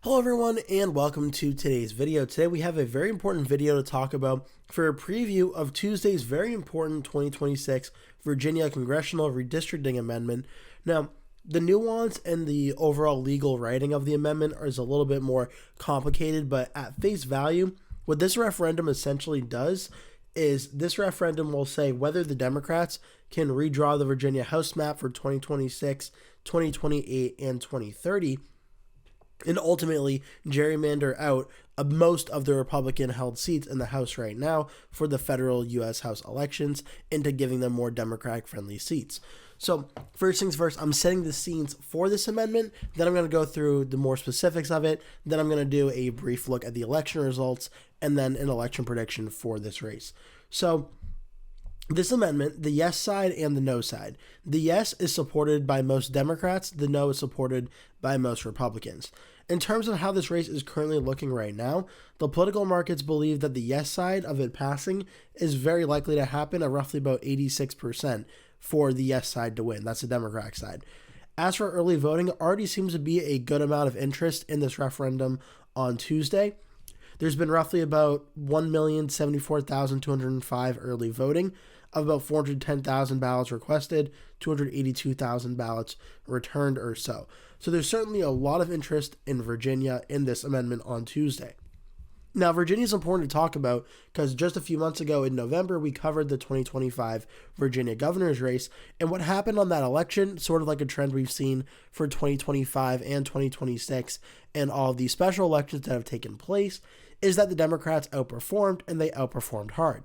Hello everyone and welcome to today's video. Today we have a very important video to talk about for a preview of Tuesday's very important 2026 Virginia Congressional Redistricting Amendment. Now, the nuance and the overall legal writing of the amendment is a little bit more complicated, but at face value, what this referendum essentially does is this referendum will say whether the Democrats can redraw the Virginia House map for 2026, 2028, and 2030 and ultimately gerrymander out most of the Republican-held seats in the House right now for the federal U.S. House elections into giving them more Democratic-friendly seats. So first things first, I'm setting the scenes for this amendment, then I'm going to go through the more specifics of it, then I'm going to do a brief look at the election results, and then an election prediction for this race. So this amendment, the yes side and the no side. The yes is supported by most Democrats, the no is supported by most Republicans. In terms of how this race is currently looking right now, the political markets believe that the yes side of it passing is very likely to happen at roughly about 86% for the yes side to win. That's the Democratic side. As for early voting, already seems to be a good amount of interest in this referendum on Tuesday. There's been roughly about 1,074,205 early voting, of about 410,000 ballots requested, 282,000 ballots returned or so. So there's certainly a lot of interest in Virginia in this amendment on Tuesday. Now, Virginia is important to talk about because just a few months ago in November, we covered the 2025 Virginia governor's race. And what happened on that election, sort of like a trend we've seen for 2025 and 2026 and all of these special elections that have taken place, is that the Democrats outperformed, and they outperformed hard.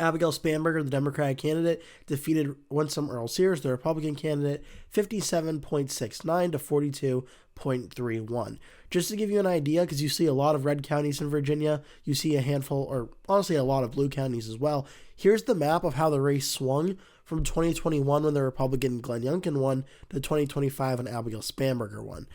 Abigail Spanberger, the Democratic candidate, defeated Winsome Earl Sears, the Republican candidate, 57.69 to 42.31. Just to give you an idea, because you see a lot of red counties in Virginia, you see a handful, or honestly a lot of blue counties as well. Here's the map of how the race swung from 2021 when the Republican Glenn Youngkin won to 2025 when Abigail Spanberger won.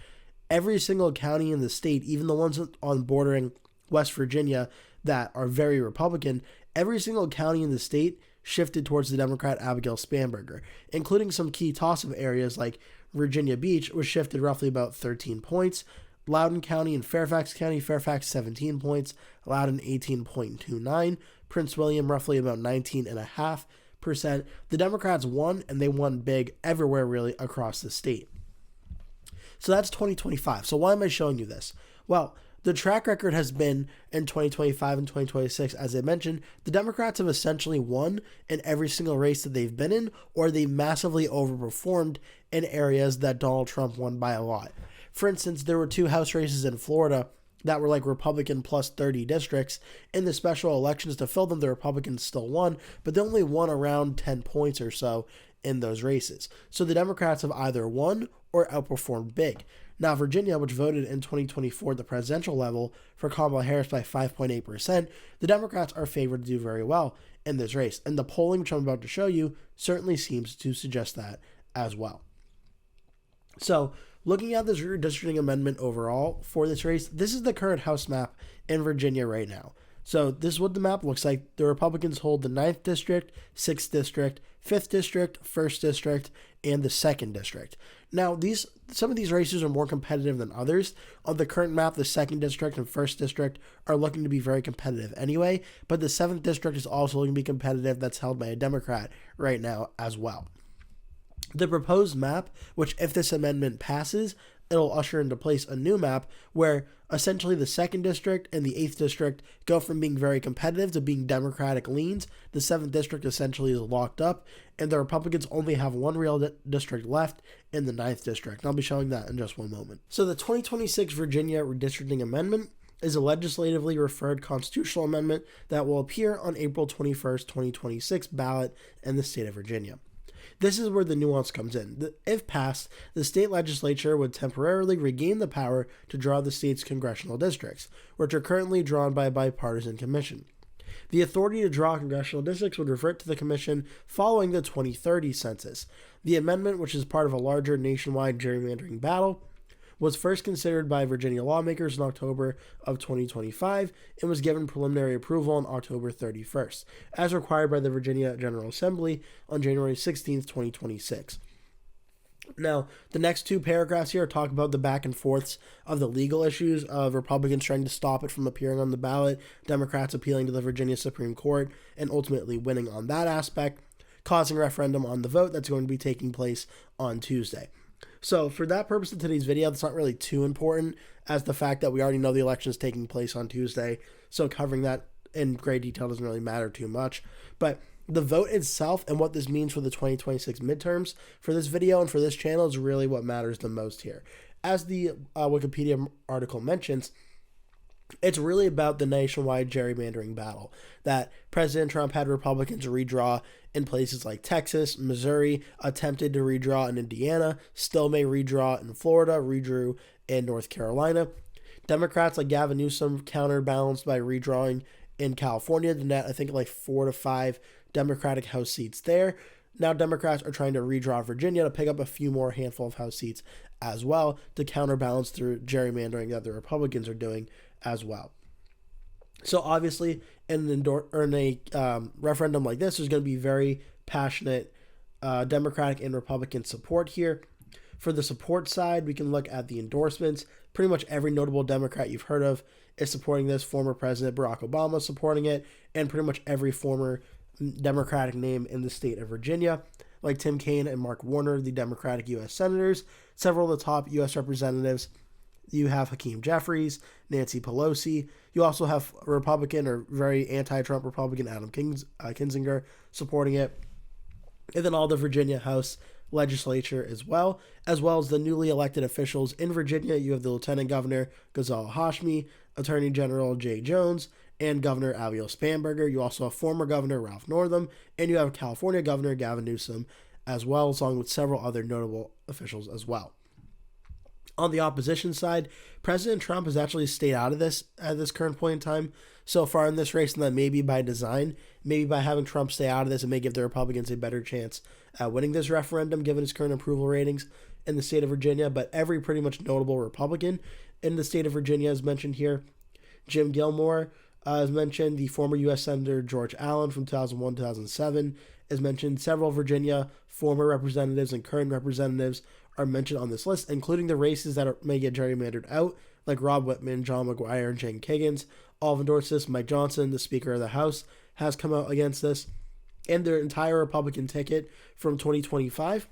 Every single county in the state, even the ones on bordering West Virginia that are very Republican, every single county in the state shifted towards the Democrat Abigail Spanberger, including some key toss-up areas like Virginia Beach was shifted roughly about 13 points, Loudoun County and Fairfax County, Fairfax 17 points, Loudoun 18.29, Prince William roughly about 19.5%. The Democrats won, and they won big everywhere really across the state. So that's 2025. So why am I showing you this? Well, the track record has been in 2025 and 2026, as I mentioned, the Democrats have essentially won in every single race that they've been in, or they massively overperformed in areas that Donald Trump won by a lot. For instance, there were two House races in Florida that were like Republican plus 30 districts. In the special elections to fill them, the Republicans still won, but they only won around 10 points or so in those races. So the Democrats have either won or outperformed big. Now, Virginia, which voted in 2024 at the presidential level for Kamala Harris by 5.8%, the Democrats are favored to do very well in this race. And the polling, which I'm about to show you, certainly seems to suggest that as well. So, looking at this redistricting amendment overall for this race, this is the current House map in Virginia right now. So this is what the map looks like. The Republicans hold the 9th District, 6th District, 5th District, 1st District, and the 2nd District. Now, some of these races are more competitive than others. On the current map, the 2nd District and 1st District are looking to be very competitive anyway, but the 7th District is also looking to be competitive. That's held by a Democrat right now as well. The proposed map, which if this amendment passes, it'll usher into place a new map where essentially the 2nd District and the 8th District go from being very competitive to being Democratic leans. The 7th District essentially is locked up, and the Republicans only have one real district left in the 9th District. And I'll be showing that in just one moment. So the 2026 Virginia Redistricting Amendment is a legislatively referred constitutional amendment that will appear on April 21st, 2026 ballot in the state of Virginia. This is where the nuance comes in. If passed, the state legislature would temporarily regain the power to draw the state's congressional districts, which are currently drawn by a bipartisan commission. The authority to draw congressional districts would revert to the commission following the 2030 census. The amendment, which is part of a larger nationwide gerrymandering battle, was first considered by Virginia lawmakers in October of 2025 and was given preliminary approval on October 31st, as required by the Virginia General Assembly on January 16, 2026. Now, the next two paragraphs here talk about the back and forths of the legal issues of Republicans trying to stop it from appearing on the ballot, Democrats appealing to the Virginia Supreme Court, and ultimately winning on that aspect, causing a referendum on the vote that's going to be taking place on Tuesday. So for that purpose of today's video, it's not really too important as the fact that we already know the election is taking place on Tuesday. So covering that in great detail doesn't really matter too much. But the vote itself and what this means for the 2026 midterms for this video and for this channel is really what matters the most here. As the Wikipedia article mentions, it's really about the nationwide gerrymandering battle that President Trump had Republicans redraw in places like Texas, Missouri, attempted to redraw in Indiana, still may redraw in Florida, redrew in North Carolina. Democrats like Gavin Newsom counterbalanced by redrawing in California to net, I think, like 4 to 5 Democratic House seats there. Now Democrats are trying to redraw Virginia to pick up a few more handful of House seats as well to counterbalance through gerrymandering that the Republicans are doing as well. So obviously, in a referendum like this, there's going to be very passionate Democratic and Republican support here. For the support side, we can look at the endorsements. Pretty much every notable Democrat you've heard of is supporting this. Former President Barack Obama is supporting it, and pretty much every former Democratic name in the state of Virginia, like Tim Kaine and Mark Warner, the Democratic U.S. Senators, several of the top U.S. representatives. You have Hakeem Jeffries, Nancy Pelosi. You also have Republican or very anti-Trump Republican Adam Kinzinger supporting it. And then all the Virginia House legislature as well as the newly elected officials in Virginia. You have the Lieutenant Governor Ghazal Hashmi, Attorney General Jay Jones, and Governor Abiel Spanberger. You also have former Governor Ralph Northam, and you have California Governor Gavin Newsom as well, along with several other notable officials as well. On the opposition side, President Trump has actually stayed out of this at this current point in time so far in this race, and that maybe by design, maybe by having Trump stay out of this, it may give the Republicans a better chance at winning this referendum given his current approval ratings in the state of Virginia. But every pretty much notable Republican in the state of Virginia is mentioned here. Jim Gilmore is mentioned. The former U.S. Senator George Allen from 2001 2007 is mentioned. Several Virginia former representatives and current representatives are mentioned on this list, including the races that may get gerrymandered out, like Rob Whitman, John McGuire, and Jane Kiggins. All have endorsed this. Mike Johnson, the Speaker of the House, has come out against this. And their entire Republican ticket from 2025,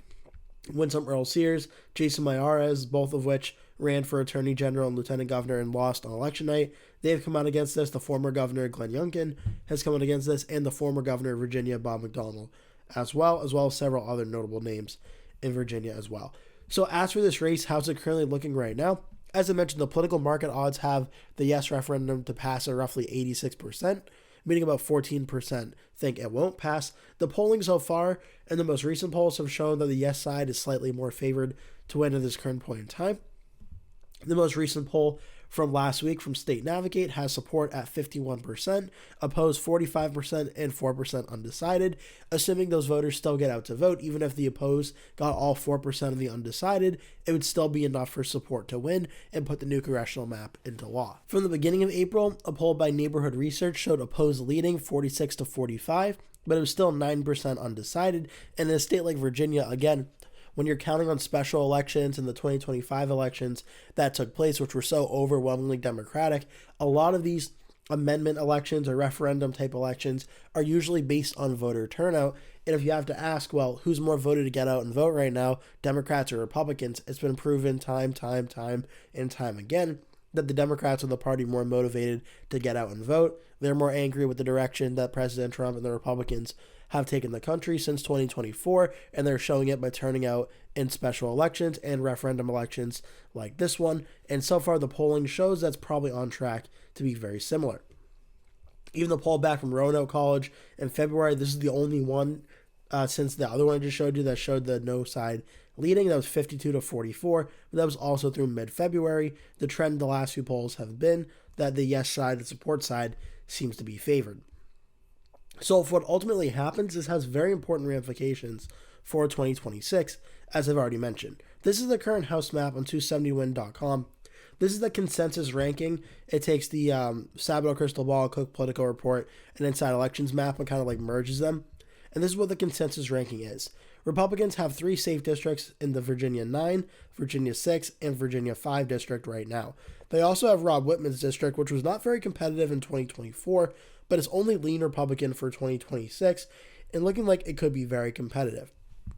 Winsome Earl Sears, Jason Miyares, both of which ran for Attorney General and Lieutenant Governor and lost on election night. They've come out against this. The former Governor Glenn Youngkin has come out against this, and the former Governor of Virginia, Bob McDonnell, as well as several other notable names in Virginia as well. So as for this race, how's it currently looking right now? As I mentioned, the political market odds have the yes referendum to pass at roughly 86%, meaning about 14% think it won't pass. The polling so far and the most recent polls have shown that the yes side is slightly more favored to win at this current point in time. The most recent poll from last week from State Navigate has support at 51%, opposed 45%, and 4% undecided. Assuming those voters still get out to vote, even if the opposed got all 4% of the undecided, it would still be enough for support to win and put the new congressional map into law. From the beginning of April, a poll by Neighborhood Research showed opposed leading 46 to 45, but it was still 9% undecided. And in a state like Virginia, again, when you're counting on special elections and the 2025 elections that took place, which were so overwhelmingly Democratic, a lot of these amendment elections or referendum type elections are usually based on voter turnout. And if you have to ask, well, who's more voted to get out and vote right now, Democrats or Republicans, it's been proven time and time again that the Democrats are the party more motivated to get out and vote. They're more angry with the direction that President Trump and the Republicans have taken the country since 2024, and they're showing it by turning out in special elections and referendum elections like this one. And so far, the polling shows that's probably on track to be very similar. Even the poll back from Roanoke College in February, this is the only one since the other one I just showed you that showed the no side leading. That was 52 to 44, but that was also through mid-February. The trend the last few polls have been that the yes side, the support side, seems to be favored. So if what ultimately happens, this has very important ramifications for 2026, as I've already mentioned. This is the current House map on 270win.com. This is the consensus ranking. It takes the Sabato Crystal Ball, Cook Politico Report, and Inside Elections map and kind of like merges them. And this is what the consensus ranking is. Republicans have 3 safe districts in the Virginia 9, Virginia 6, and Virginia 5 district right now. They also have Rob Whitman's district, which was not very competitive in 2024, but is only lean Republican for 2026, and looking like it could be very competitive.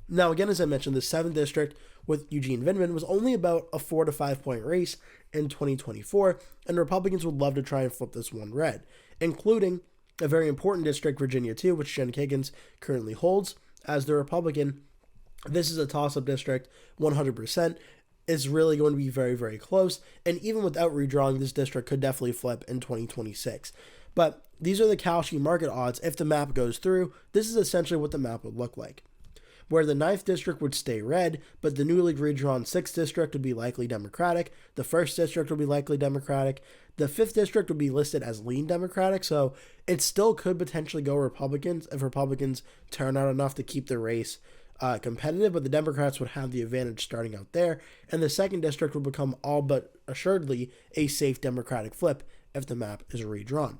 Now, again, as I mentioned, the 7th district with Eugene Vindman was only about a 4 to 5 point race in 2024, and Republicans would love to try and flip this one red, including a very important district, Virginia 2, which Jen Kagan's currently holds as the Republican. This is a toss-up district, 100%. It's really going to be very, very close, and even without redrawing, this district could definitely flip in 2026. But these are the Kalshi market odds. If the map goes through, this is essentially what the map would look like, where the 9th district would stay red, but the newly redrawn 6th district would be likely Democratic. The 1st district would be likely Democratic. The 5th district would be listed as lean Democratic, so it still could potentially go Republicans if Republicans turn out enough to keep the race competitive, but the Democrats would have the advantage starting out there, and the 2nd district would become all but assuredly a safe Democratic flip if the map is redrawn.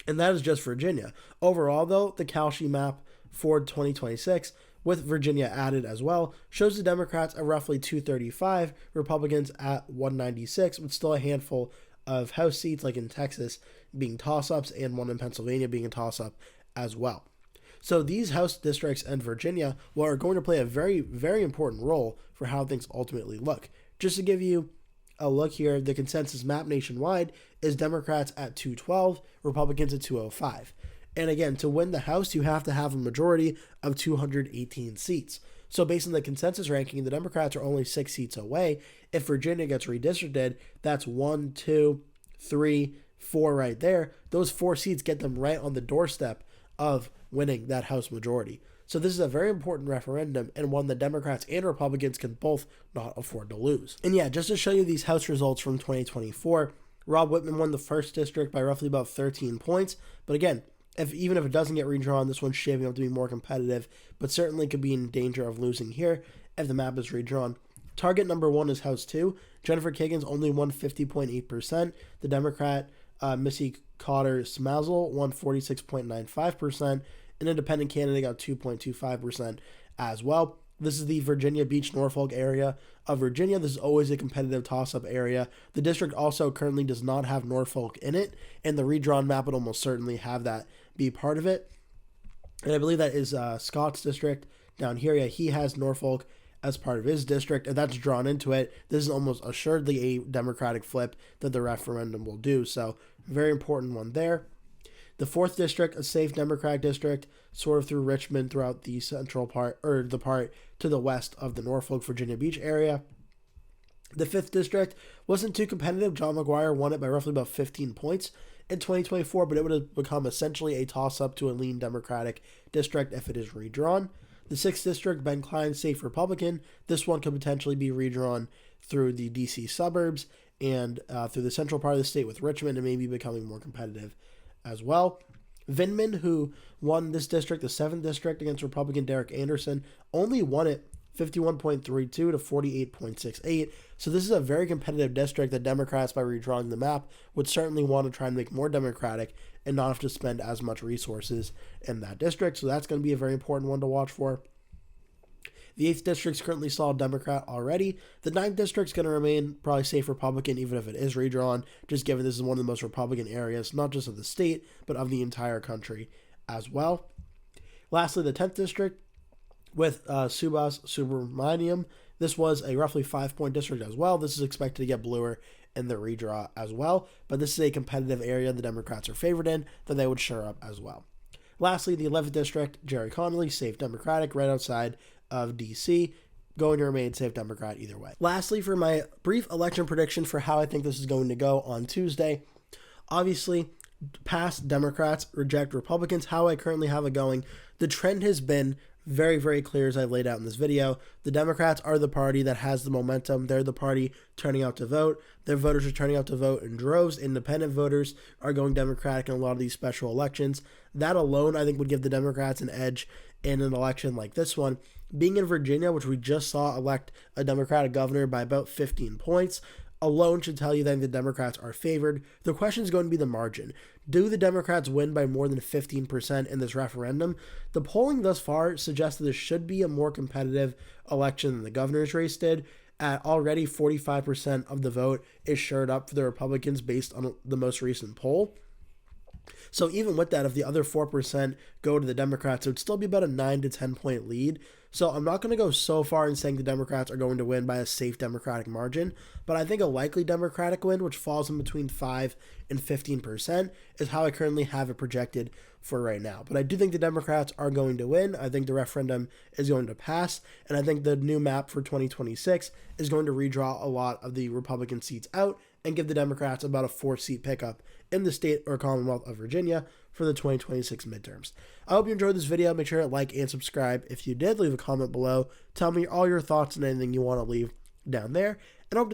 And that is just Virginia. Overall, though, the Kalshi map for 2026, with Virginia added as well, shows the Democrats at roughly 235, Republicans at 196, with still a handful of House seats, like in Texas, being toss-ups, and one in Pennsylvania being a toss-up as well. So these House districts in Virginia are going to play a very, very important role for how things ultimately look. Just to give you a look here, the consensus map nationwide is Democrats at 212, Republicans at 205. And again, to win the House, you have to have a majority of 218 seats. So based on the consensus ranking, the Democrats are only 6 seats away. If Virginia gets redistricted, that's 1, 2, 3, 4 right there. Those 4 seats get them right on the doorstep of winning that House majority. So this is a very important referendum, and one the Democrats and Republicans can both not afford to lose. And yeah, just to show you these House results from 2024, Rob Whitman won the 1st district by roughly about 13 points. But again, even if it doesn't get redrawn, this one's shaping up to be more competitive, but certainly could be in danger of losing here if the map is redrawn. Target number 1 is House 2. Jennifer Kagan's only won 50.8%. The Democrat Missy Cotter Smazel won 46.95%. An independent candidate got 2.25% as well. This is the Virginia Beach, Norfolk area of Virginia. This is always a competitive toss-up area. The district also currently does not have Norfolk in it, and the redrawn map would almost certainly have that be part of it. And I believe that is Scott's district down here. Yeah, he has Norfolk as part of his district, and that's drawn into it. This is almost assuredly a Democratic flip that the referendum will do, so very important one there. The 4th district, a safe Democratic district, sort of through Richmond throughout the central part, or the part to the west of the Norfolk, Virginia Beach area. The 5th district wasn't too competitive. John McGuire won it by roughly about 15 points in 2024, but it would have become essentially a toss-up to a lean Democratic district if it is redrawn. The 6th district, Ben Klein, safe Republican. This one could potentially be redrawn through the D.C. suburbs and through the central part of the state with Richmond, and maybe becoming more competitive as well. Vindman, who won this district, the 7th district, against Republican Derek Anderson, only won it 51.32 to 48.68. So this is a very competitive district that Democrats, by redrawing the map, would certainly want to try and make more Democratic and not have to spend as much resources in that district. So that's going to be a very important one to watch for. The 8th district's currently solid Democrat already. The 9th district's going to remain probably safe Republican, even if it is redrawn, just given this is one of the most Republican areas, not just of the state, but of the entire country as well. Lastly, the 10th district with Subhas Subramaniam. This was a roughly 5-point district as well. This is expected to get bluer in the redraw as well, but this is a competitive area the Democrats are favored in that they would shore up as well. Lastly, the 11th district, Jerry Connolly, safe Democratic, right outside of D.C., going to remain safe Democrat either way. Lastly, for my brief election prediction for how I think this is going to go on Tuesday, obviously, past Democrats reject Republicans. How I currently have it going, the trend has been very, very clear as I've laid out in this video. The Democrats are the party that has the momentum. They're the party turning out to vote. Their voters are turning out to vote in droves. Independent voters are going Democratic in a lot of these special elections. That alone, I think, would give the Democrats an edge in an election like this one. Being in Virginia, which we just saw elect a Democratic governor by about 15 points, alone should tell you that the Democrats are favored. The question is going to be the margin. Do the Democrats win by more than 15% in this referendum? The polling thus far suggests that this should be a more competitive election than the governor's race did. At already 45% of the vote is shored up for the Republicans based on the most recent poll. So even with that, if the other 4% go to the Democrats, it would still be about a 9 to 10 point lead. So I'm not going to go so far in saying the Democrats are going to win by a safe Democratic margin, but I think a likely Democratic win, which falls in between 5 and 15%, is how I currently have it projected for right now. But I do think the Democrats are going to win. I think the referendum is going to pass, and I think the new map for 2026 is going to redraw a lot of the Republican seats out and give the Democrats about a 4-seat pickup in the state or Commonwealth of Virginia for the 2026 midterms. I hope you enjoyed this video. Make sure to like and subscribe. If you did, leave a comment below. Tell me all your thoughts and anything you want to leave down there.